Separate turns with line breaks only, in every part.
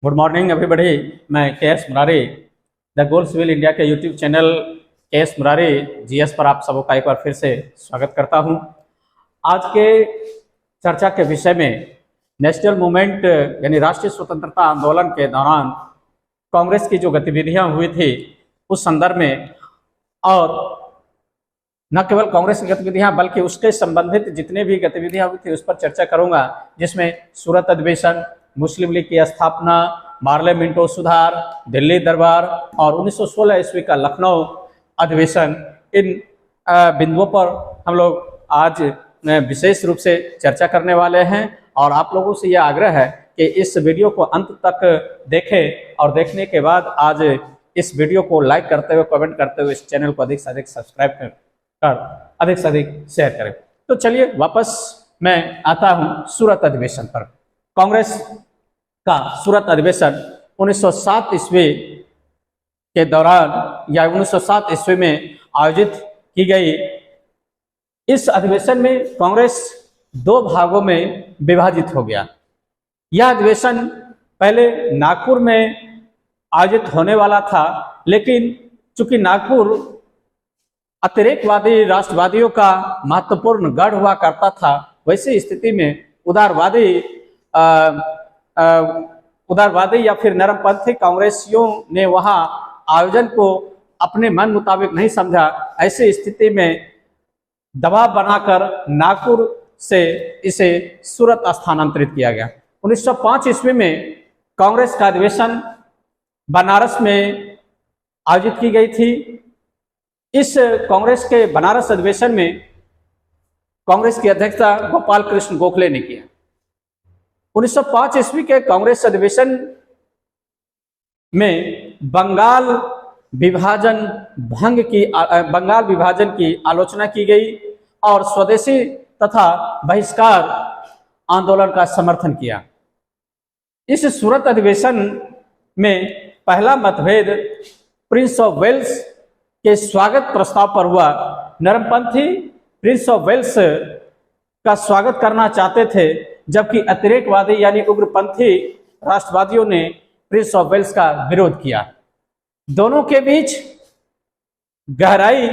Good morning everybody. मैं K S. Murari the goal civil India के YouTube channel K S. Murari GS पर आप सबका एक बार फिर से स्वागत करता हूं। आज के चर्चा के विषय में नेशनल मूवमेंट यानी राष्ट्रीय स्वतंत्रता आंदोलन के दौरान कांग्रेस की जो गतिविधियां हुई थी उस संदर्भ में, और न केवल कांग्रेस की गतिविधियां बल्कि उसके संबंधित जितने भी गतिविधियां हुई थी उस पर चर्चा करूंगा, जिसमें सूरत अधिवेशन, मुस्लिम लीग की स्थापना, मार्ले मिंटो सुधार, दिल्ली दरबार और 1916 ईस्वी का लखनऊ अधिवेशन, इन बिंदुओं पर हम लोग आज विशेष रूप से चर्चा करने वाले हैं। और आप लोगों से यह आग्रह है कि इस वीडियो को अंत तक देखें और देखने के बाद आज इस वीडियो को लाइक करते हुए, कमेंट करते हुए इस चैनल को अधिक से अधिक सब्सक्राइब कर अधिक से अधिक शेयर करें। तो चलिए वापस मैं आता हूं सूरत अधिवेशन पर। कांग्रेस का सूरत अधिवेशन 1907 ईस्वी के दौरान या 1907 ईस्वी में आयोजित की गई। इस अधिवेशन में कांग्रेस दो भागों में विभाजित हो गया। यह अधिवेशन पहले नागपुर में आयोजित होने वाला था, लेकिन चूंकि नागपुर अतिरेकवादी राष्ट्रवादियों का महत्वपूर्ण गढ़ हुआ करता था, वैसी स्थिति में उदारवादी या फिर नरमपंथी कांग्रेसियों ने वहां आयोजन को अपने मन मुताबिक नहीं समझा। ऐसी स्थिति में दबाव बनाकर नागपुर से इसे सूरत स्थानांतरित किया गया। 1905 ईस्वी में कांग्रेस का अधिवेशन बनारस में आयोजित की गई थी। इस कांग्रेस के बनारस अधिवेशन में कांग्रेस की अध्यक्षता गोपाल कृष्ण गोखले ने किया। 1905 ईस्वी के कांग्रेस अधिवेशन में बंगाल विभाजन की आलोचना की गई और स्वदेशी तथा बहिष्कार आंदोलन का समर्थन किया। इस सूरत अधिवेशन में पहला मतभेद प्रिंस ऑफ वेल्स के स्वागत प्रस्ताव पर हुआ। नरमपंथी प्रिंस ऑफ वेल्स का स्वागत करना चाहते थे, जबकि अतिरेकवादी यानी उग्रपंथी राष्ट्रवादियों ने प्रिंस ऑफ वेल्स का विरोध किया। दोनों के बीच गहराई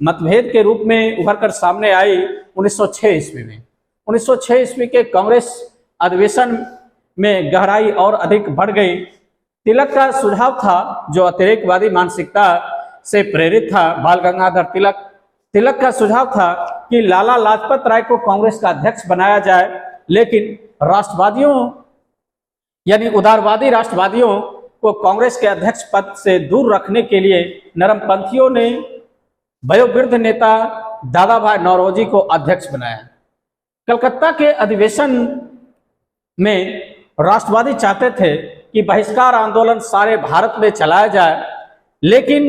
मतभेद के रूप में उभरकर सामने आई 1906 ईस्वी में। 1906 ईस्वी के कांग्रेस अधिवेशन में गहराई और अधिक बढ़ गई। तिलक का सुझाव था, जो अतिरेकवादी मानसिकता से प्रेरित था, बाल गंगाधर तिलक का सुझाव था कि लाला लाजपत राय को कांग्रेस का अध्यक्ष बनाया जाए, लेकिन राष्ट्रवादियों यानी उदारवादी राष्ट्रवादियों को कांग्रेस के अध्यक्ष पद से दूर रखने के लिए नरमपंथियों ने वयोवृद्ध नेता दादा भाई नौरोजी को अध्यक्ष बनाया। कलकत्ता के अधिवेशन में राष्ट्रवादी चाहते थे कि बहिष्कार आंदोलन सारे भारत में चलाया जाए, लेकिन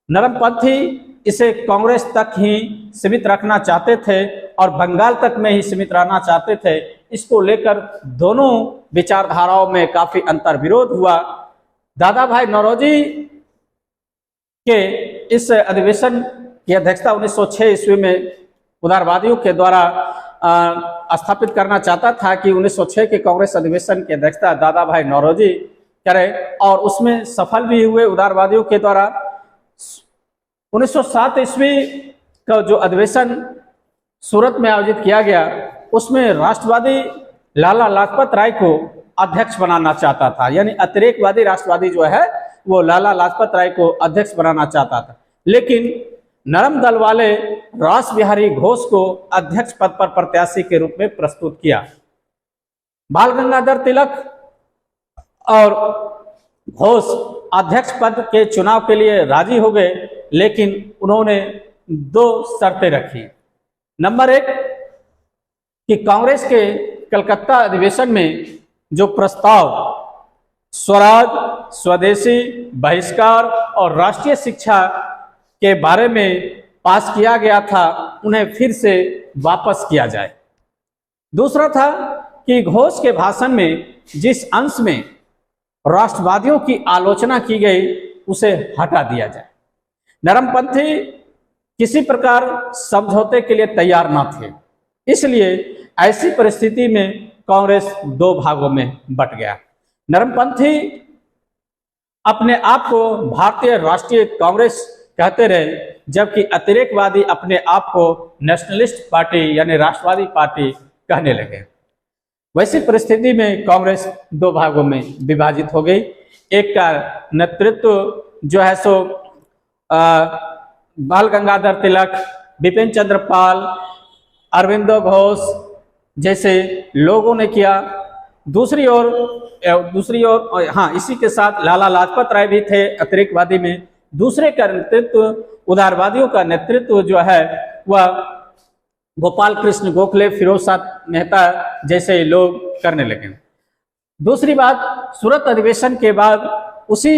नरमपंथी इसे कांग्रेस तक ही सीमित रखना चाहते थे और बंगाल तक में ही सीमित रहना चाहते थे। इसको लेकर दोनों विचारधाराओं में काफी अंतर विरोध हुआ। दादा भाई नौरोजी के इस अधिवेशन की अध्यक्षता 1906 ईस्वी में उदारवादियों के द्वारा स्थापित करना चाहता था कि 1906 के कांग्रेस अधिवेशन की अध्यक्षता दादा भाई नौरोजी करें, और उसमें सफल भी हुए उदारवादियों के द्वारा। 1907 ईस्वी का जो अधिवेशन सूरत में आयोजित किया गया, उसमें राष्ट्रवादी लाला लाजपत राय को अध्यक्ष बनाना चाहता था, यानी अतिरेकवादी राष्ट्रवादी जो है वो लाला लाजपत राय को अध्यक्ष बनाना चाहता था, लेकिन नरम दल वाले रास बिहारी घोष को अध्यक्ष पद पर प्रत्याशी के रूप में प्रस्तुत किया। बाल गंगाधर तिलक और घोष अध्यक्ष पद के चुनाव के लिए राजी हो गए, लेकिन उन्होंने दो शर्तें रखी। नंबर 1 कि कांग्रेस के कलकत्ता अधिवेशन में जो प्रस्ताव स्वराज, स्वदेशी, बहिष्कार और राष्ट्रीय शिक्षा के बारे में पास किया गया था, उन्हें फिर से वापस किया जाए। दूसरा था कि घोष के भाषण में जिस अंश में राष्ट्रवादियों की आलोचना की गई उसे हटा दिया जाए। नरमपंथी किसी प्रकार समझौते के लिए तैयार न थे, इसलिए ऐसी परिस्थिति में कांग्रेस दो भागों में बट गया। नरमपंथी अपने आप को भारतीय राष्ट्रीय कांग्रेस कहते रहे, जबकि अतिरेकवादी अपने आप को नेशनलिस्ट पार्टी यानी राष्ट्रवादी पार्टी कहने लगे। वैसी परिस्थिति में कांग्रेस दो भागों में विभाजित हो गई। एक का नेतृत्व जो है सो बाल गंगाधर तिलक, बिपिन चंद्र पाल, अरविंदो घोष जैसे लोगों ने किया। दूसरी ओर हाँ, इसी के साथ लाला लाजपत राय भी थे अतिरेकवादी में। दूसरे का नेतृत्व, उदारवादियों का नेतृत्व जो है वह गोपाल कृष्ण गोखले, फिरोज शाह मेहता जैसे लोग करने लगे। दूसरी बात, सूरत अधिवेशन के बाद उसी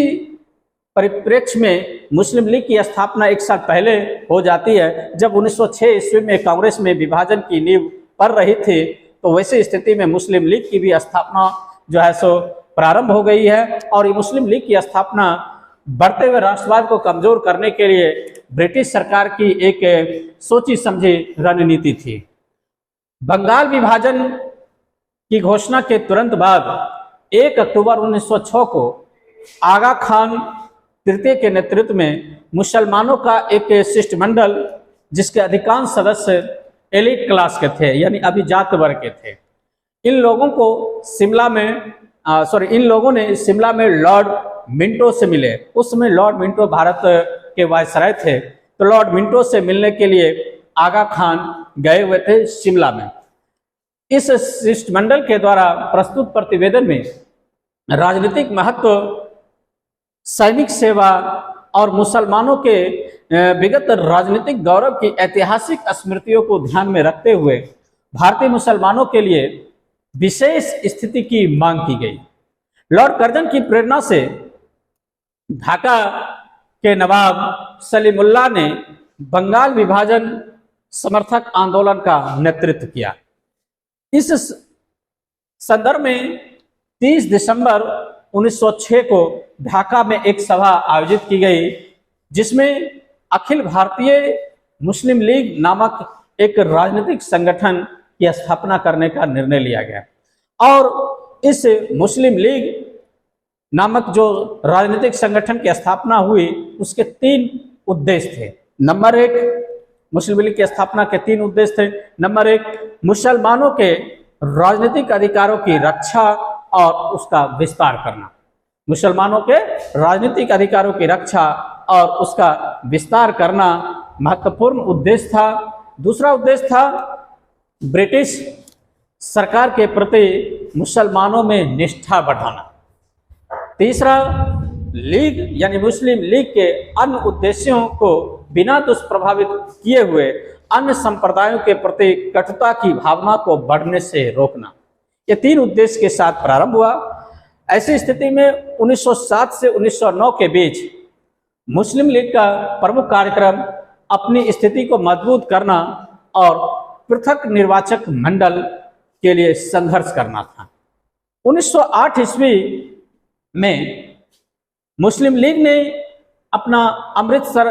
परिप्रेक्ष्य में मुस्लिम लीग की स्थापना एक साल पहले हो जाती है। जब 1906 ईस्वी में कांग्रेस में विभाजन की नींव पड़ रही थी, तो वैसी स्थिति में मुस्लिम लीग की भी स्थापना जो है सो प्रारंभ हो गई है। और ये मुस्लिम लीग की स्थापना बढ़ते हुए राष्ट्रवाद को कमजोर करने के लिए ब्रिटिश सरकार की एक सोची समझी रणनीति थी। बंगाल विभाजन की घोषणा के तुरंत बाद 1 अक्टूबर 1906 को आगा खान तृतीय के नेतृत्व में मुसलमानों का एक शिष्टमंडल, जिसके अधिकांश सदस्य एलिट क्लास के थे यानी अभिजात वर्ग के थे, इन लोगों ने शिमला में लॉर्ड मिंटो से मिले। उस समय लॉर्ड मिंटो भारत के वायसराय थे, तो लॉर्ड मिंटो से मिलने के लिए आगा खान गए हुए थे शिमला में। इस शिष्टमंडल के द्वारा प्रस्तुत प्रतिवेदन में राजनीतिक महत्व, सैनिक सेवा और मुसलमानों के विगत राजनीतिक गौरव की ऐतिहासिक स्मृतियों को ध्यान में रखते हुए भारतीय मुसलमानों के लिए विशेष स्थिति की मांग की गई। लॉर्ड कर्जन की प्रेरणा से ढाका के नवाब सलीमुल्लाह ने बंगाल विभाजन समर्थक आंदोलन का नेतृत्व किया। इस संदर्भ में 30 दिसंबर 1906 को ढाका में एक सभा आयोजित की गई, जिसमें अखिल भारतीय मुस्लिम लीग नामक एक राजनीतिक संगठन की स्थापना करने का निर्णय लिया गया। और इस मुस्लिम लीग नामक जो राजनीतिक संगठन की स्थापना हुई, उसके 3 उद्देश्य थे। नंबर 1, मुस्लिम लीग की स्थापना के 3 उद्देश्य थे। नंबर 1, मुसलमानों के राजनीतिक अधिकारों की रक्षा और उसका विस्तार करना। मुसलमानों के राजनीतिक अधिकारों की रक्षा और उसका विस्तार करना महत्वपूर्ण उद्देश्य था। दूसरा उद्देश्य था ब्रिटिश सरकार के प्रति मुसलमानों में निष्ठा बढ़ाना। तीसरा, लीग यानी मुस्लिम लीग के अन्य उद्देश्यों को बिना दुष्प्रभावित किए हुए अन्य संप्रदायों के प्रति कटुता की भावना को बढ़ने से रोकना। ये 3 उद्देश्य के साथ प्रारंभ हुआ। ऐसी स्थिति में 1907 से 1909 के बीच मुस्लिम लीग का प्रमुख कार्यक्रम अपनी स्थिति को मजबूत करना और पृथक निर्वाचक मंडल के लिए संघर्ष करना था। 1908 ईस्वी में मुस्लिम लीग ने अपना अमृतसर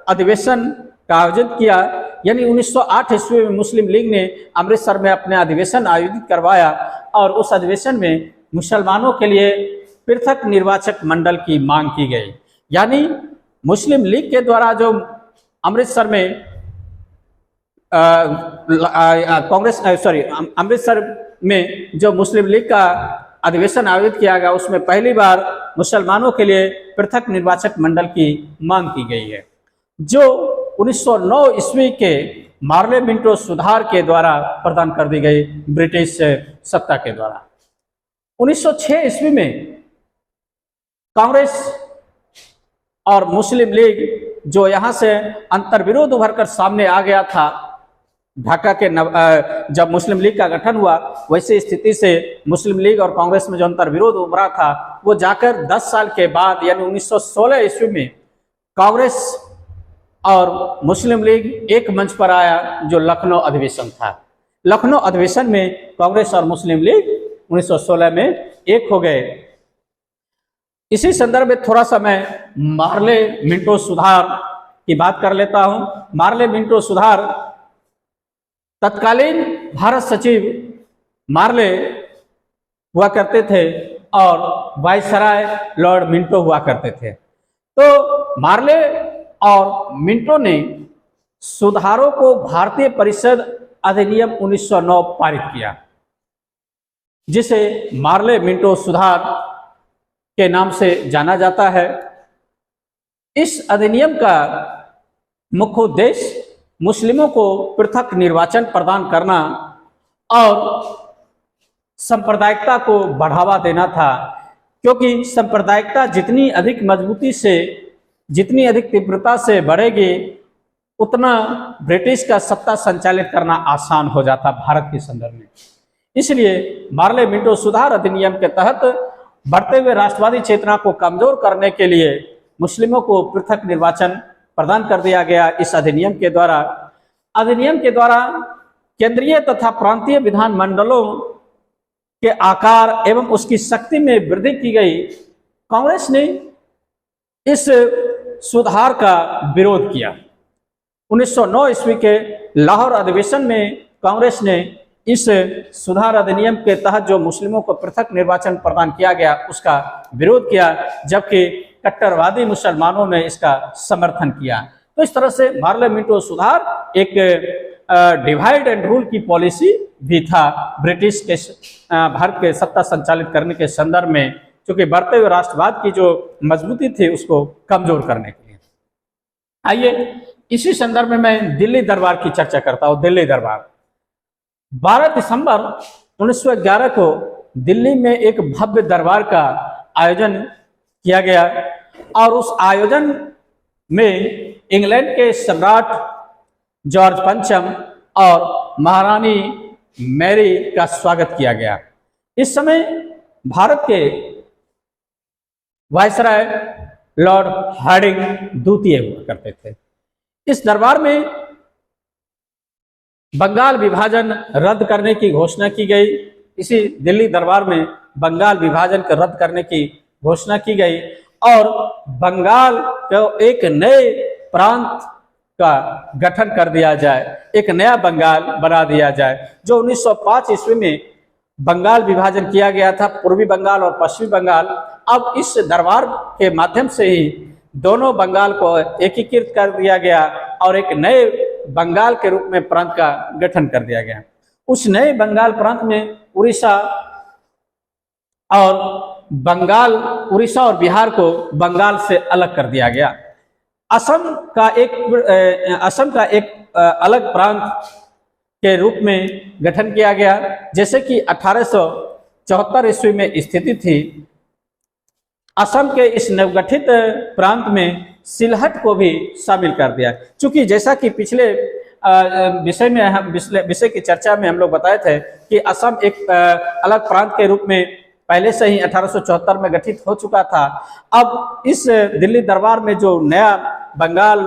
अधिवेशन का आयोजित किया। यानी 1908 ईस्वी में मुस्लिम लीग ने अमृतसर में अपने अधिवेशन आयोजित करवाया और उस अधिवेशन में मुसलमानों के लिए पृथक निर्वाचक मंडल की मांग की गई। यानी मुस्लिम लीग के द्वारा जो अमृतसर में अमृतसर में जो मुस्लिम लीग का अधिवेशन आयोजित किया गया, उसमें पहली बार मुसलमानों के लिए पृथक निर्वाचक मंडल की मांग की गई है, जो 1909 ईस्वी के मार्ले मिंटो सुधार के द्वारा प्रदान कर दी गई ब्रिटिश सत्ता के द्वारा। 1906 ईस्वी में कांग्रेस और मुस्लिम लीग जो यहाँ से अंतर्विरोध उभर कर सामने आ गया था, ढाका के जब मुस्लिम लीग का गठन हुआ, वैसी स्थिति से मुस्लिम लीग और कांग्रेस में जो अंतर्विरोध उभरा था, वो जाकर 10 साल के बाद यानी 1916 ईस्वी में कांग्रेस और मुस्लिम लीग एक मंच पर आया, जो लखनऊ अधिवेशन था। लखनऊ अधिवेशन में कांग्रेस और मुस्लिम लीग 1916 में एक हो गए। इसी संदर्भ में थोड़ा सा मैं मार्ले मिंटो सुधार की बात कर लेता हूं। मार्ले मिंटो सुधार तत्कालीन भारत सचिव मार्ले हुआ करते थे और वायसराय लॉर्ड मिंटो हुआ करते थे। तो मार्ले और मिंटो ने सुधारों को भारतीय परिषद अधिनियम 1909 पारित किया, जिसे मार्ले मिंटो सुधार के नाम से जाना जाता है। इस अधिनियम का मुख्य उद्देश्य मुस्लिमों को पृथक निर्वाचन प्रदान करना और सांप्रदायिकता को बढ़ावा देना था, क्योंकि सांप्रदायिकता जितनी अधिक मजबूती से, जितनी अधिक तीव्रता से बढ़ेगी, उतना ब्रिटिश का सत्ता संचालित करना आसान हो जाता भारत के संदर्भ में। इसलिए मार्ले मिंटो सुधार अधिनियम के तहत बढ़ते हुए राष्ट्रवादी चेतना को कमजोर करने के लिए मुस्लिमों को पृथक निर्वाचन प्रदान कर दिया गया। इस अधिनियम के द्वारा केंद्रीय तथा प्रांतीय विधान मंडलों के आकार एवं उसकी शक्ति में वृद्धि की गई। कांग्रेस ने इस सुधार का विरोध किया। 1909 ईस्वी के लाहौर अधिवेशन में कांग्रेस ने इस सुधार अधिनियम के तहत जो मुस्लिमों को पृथक निर्वाचन प्रदान किया गया उसका विरोध किया, जबकि कट्टरवादी मुसलमानों ने इसका समर्थन किया। तो इस तरह से मार्ले मिंटो सुधार एक डिवाइड एंड रूल की पॉलिसी भी था ब्रिटिश के भारत के सत्ता संचालित करने के संदर्भ में, क्योंकि बढ़ते हुए राष्ट्रवाद की जो मजबूती थी उसको कमजोर करने के लिए। आइए इसी संदर्भ में मैं दिल्ली दरबार की चर्चा करता हूँ। दिल्ली दरबार 12 दिसंबर 1911 को दिल्ली में एक भव्य दरबार का आयोजन किया गया और उस आयोजन में इंग्लैंड के सम्राट जॉर्ज पंचम और महारानी मैरी का स्वागत किया गया। इस समय भारत के वायसराय लॉर्ड हार्डिंग द्वितीय हुआ करते थे। इस दरबार में बंगाल विभाजन रद्द करने की घोषणा की गई। इसी दिल्ली दरबार में बंगाल विभाजन को रद्द करने की घोषणा की गई और बंगाल को एक नए प्रांत का गठन कर दिया जाए, एक नया बंगाल बना दिया जाए। जो 1905 ईस्वी में बंगाल विभाजन किया गया था, पूर्वी बंगाल और पश्चिमी बंगाल, अब इस दरबार के माध्यम से ही दोनों बंगाल को एकीकृत कर दिया गया और एक नए बंगाल के रूप में प्रांत का गठन कर दिया गया। उस नए बंगाल प्रांत में उड़ीसा और बिहार को बंगाल से अलग कर दिया गया। असम का एक अलग प्रांत के रूप में गठन किया गया, जैसे कि 1874 ईस्वी में स्थिति थी। असम के इस नवगठित प्रांत में सिलहट को भी शामिल कर दिया, क्योंकि जैसा कि पिछले विषय की चर्चा में हम लोग बताए थे कि असम एक अलग प्रांत के रूप में पहले से ही 1874 में गठित हो चुका था। अब इस दिल्ली दरबार में जो नया बंगाल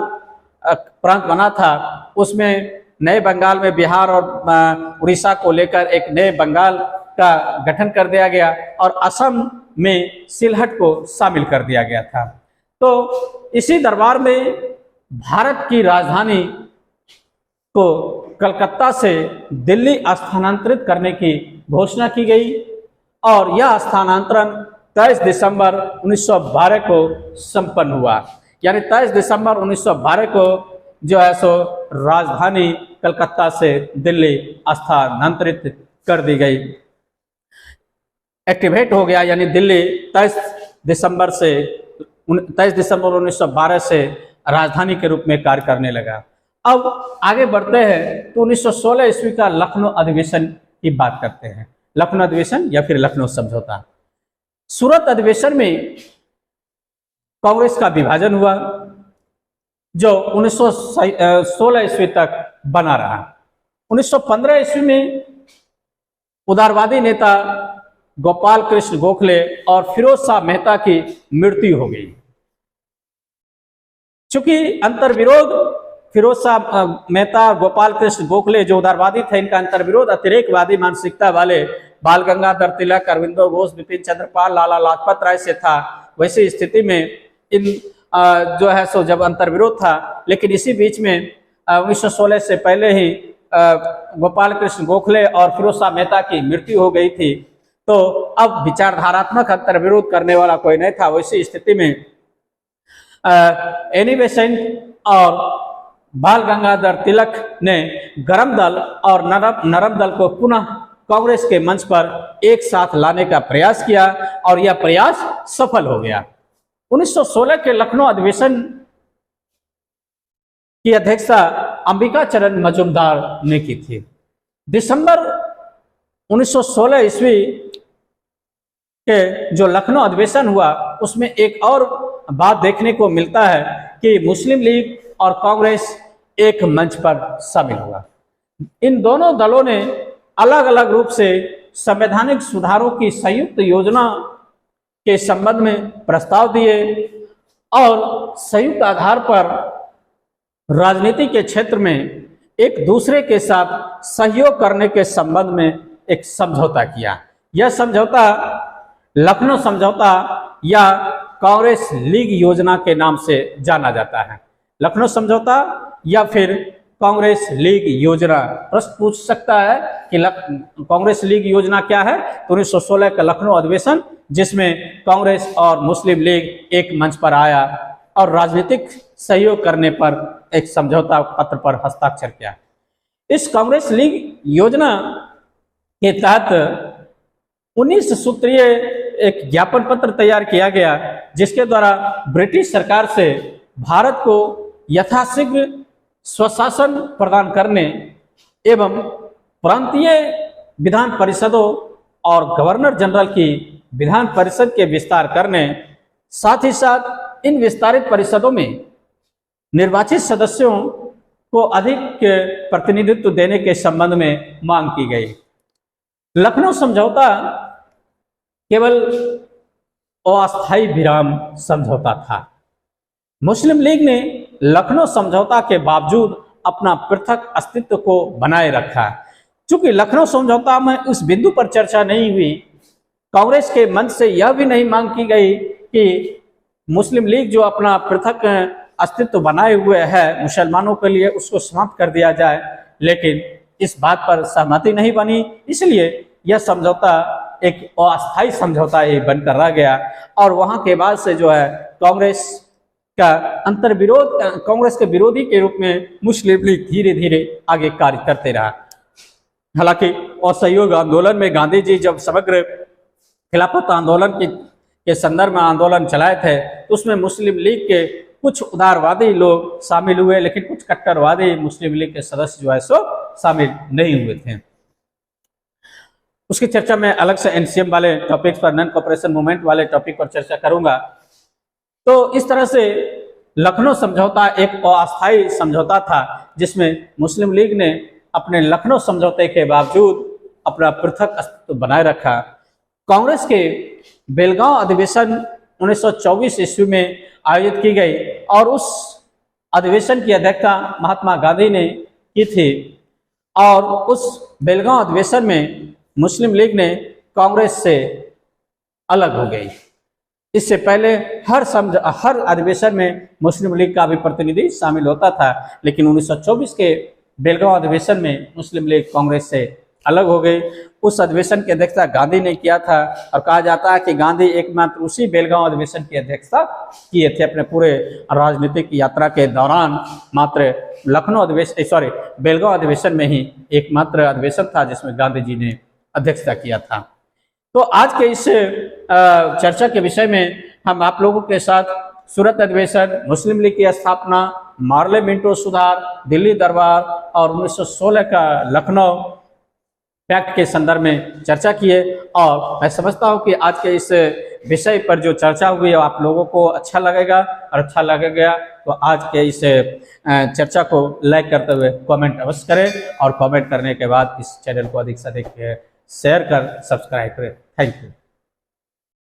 प्रांत बना था, उसमें नए बंगाल में बिहार और उड़ीसा को लेकर एक नए बंगाल का गठन कर दिया गया और असम में सिलहट को शामिल कर दिया गया था। तो इसी दरबार में भारत की राजधानी को कलकत्ता से दिल्ली स्थानांतरित करने की घोषणा की गई और यह स्थानांतरण 23 दिसंबर 1912 को संपन्न हुआ। यानी 23 दिसंबर 1912 को जो है सो राजधानी कलकत्ता से दिल्ली स्थानांतरित कर दी गई, एक्टिवेट हो गया। यानी दिल्ली 23 दिसंबर 1912 से राजधानी के रूप में कार्य करने लगा। अब आगे बढ़ते हैं तो 1916 ईस्वी का लखनऊ अधिवेशन की बात करते हैं। लखनऊ अधिवेशन या फिर लखनऊ समझौता। सूरत अधिवेशन में कांग्रेस का विभाजन हुआ, जो 1916 ईस्वी तक बना रहा। 1915 ईस्वी में उदारवादी नेता गोपाल कृष्ण गोखले और फिरोज शाह मेहता की मृत्यु हो गई। चूंकि अंतर्विरोध फिरोज शाह मेहता, गोपाल कृष्ण गोखले जो उदारवादी थे, इनका अंतर्विरोध अतिरेकवादी मानसिकता वाले बाल गंगाधर तिलक, अरविंदो घोष, बिपिन चंद्र पाल, लाला लाजपत राय से था। वैसी स्थिति में इन जो है सो जब अंतर्विरोध था, लेकिन इसी बीच में 1916 से पहले ही गोपाल कृष्ण गोखले और फिरोज शाह मेहता की मृत्यु हो गई थी। तो अब विचारधारात्मक अंतर विरोध करने वाला कोई नहीं था। वैसी स्थिति में एनी बेसेंट और बाल गंगाधर तिलक ने गरम दल और नरम दल को पुनः कांग्रेस के मंच पर एक साथ लाने का प्रयास किया और यह प्रयास सफल हो गया। 1916 के लखनऊ अधिवेशन की अध्यक्षता अंबिका चरण मजूमदार ने की थी। दिसंबर 1916 ईस्वी के जो लखनऊ अधिवेशन हुआ उसमें एक और बात देखने को मिलता है कि मुस्लिम लीग और कांग्रेस एक मंच पर शामिल हुआ। इन दोनों दलों ने अलग अलग रूप से संवैधानिक सुधारों की संयुक्त योजना के संबंध में प्रस्ताव दिए और संयुक्त आधार पर राजनीति के क्षेत्र में एक दूसरे के साथ सहयोग करने के संबंध में एक समझौता किया। यह समझौता लखनऊ समझौता या कांग्रेस लीग योजना के नाम से जाना जाता है। लखनऊ समझौता या फिर कांग्रेस लीग योजना। प्रश्न पूछ सकता है कि कांग्रेस लीग योजना क्या है? तो 1916 का लखनऊ अधिवेशन जिसमें कांग्रेस और मुस्लिम लीग एक मंच पर आया और राजनीतिक सहयोग करने पर एक समझौता पत्र पर हस्ताक्षर किया। इस कांग्रेस लीग योजना के तहत 19 सूत्रीय एक ज्ञापन पत्र तैयार किया गया जिसके द्वारा ब्रिटिश सरकार से भारत को यथाशीघ्र स्वशासन प्रदान करने एवं प्रांतीय विधान परिषदों और गवर्नर जनरल की विधान परिषद के विस्तार करने, साथ ही साथ इन विस्तारित परिषदों में निर्वाचित सदस्यों को अधिक प्रतिनिधित्व देने के संबंध में मांग की गई। लखनऊ समझौता केवल अस्थायी विराम समझौता था। मुस्लिम लीग ने लखनऊ समझौता के बावजूद अपना पृथक अस्तित्व को बनाए रखा। चूंकि लखनऊ समझौता में उस बिंदु पर चर्चा नहीं हुई, कांग्रेस के मंच से यह भी नहीं मांग की गई कि मुस्लिम लीग जो अपना पृथक अस्तित्व बनाए हुए है मुसलमानों के लिए उसको समाप्त कर दिया जाए, लेकिन इस बात पर सहमति नहीं बनी। इसलिए यह समझौता एक अस्थायी समझौता ही बनकर रह गया और वहां के बाद से जो है कांग्रेस का अंतर्विरोध, कांग्रेस के विरोधी के रूप में मुस्लिम लीग धीरे धीरे आगे कार्य करते रहा। हालांकि असहयोग आंदोलन में गांधी जी जब समग्र खिलाफत आंदोलन के संदर्भ में आंदोलन चलाए थे तो उसमें मुस्लिम लीग के कुछ उदारवादी लोग शामिल हुए, लेकिन कुछ कट्टरवादी मुस्लिम लीग के सदस्य जो है सो शामिल नहीं हुए थे। उसकी चर्चा मैं अलग से एनसीएम वाले टॉपिक्स पर, नॉन कोऑपरेशन मूवमेंट वाले टॉपिक पर चर्चा करूंगा। तो इस तरह से लखनऊ समझौता एक अस्थायी समझौता था जिसमें मुस्लिम लीग ने अपने लखनऊ समझौते के बावजूद अपना पृथक अस्तित्व बनाए रखा। कांग्रेस के बेलगांव अधिवेशन 1924 ईस्वी में आयोजित की गई और उस अधिवेशन की अध्यक्षता महात्मा गांधी ने की थी और उस बेलगांव अधिवेशन में मुस्लिम लीग ने कांग्रेस से अलग हो गई। इससे पहले हर अधिवेशन में मुस्लिम लीग का भी प्रतिनिधि शामिल होता था, लेकिन 1924 के बेलगांव अधिवेशन में मुस्लिम लीग कांग्रेस से अलग हो गई। उस अधिवेशन की अध्यक्षता गांधी ने किया था और कहा जाता है कि गांधी एकमात्र उसी बेलगांव अधिवेशन की अध्यक्षता किए थे। अपने पूरे राजनीतिक यात्रा के दौरान मात्र बेलगांव अधिवेशन में ही एकमात्र अधिवेशन था जिसमें गांधी जी ने अध्यक्षता किया था। तो आज के इस चर्चा के विषय में हम आप लोगों के साथ सूरत अधिवेशन, मुस्लिम लीग की स्थापना, मार्ले मिंटो सुधार, दिल्ली दरबार और 1916 का लखनऊ पैक्ट के संदर्भ में चर्चा किए और मैं समझता हूं कि आज के इस विषय पर जो चर्चा हुई है आप लोगों को अच्छा लगेगा और अच्छा लगेगा तो आज के इस चर्चा को लाइक करते हुए कमेंट अवश्य करें और कमेंट करने के बाद इस चैनल को अधिक से अधिक शेयर कर सब्सक्राइब करें। Thank you.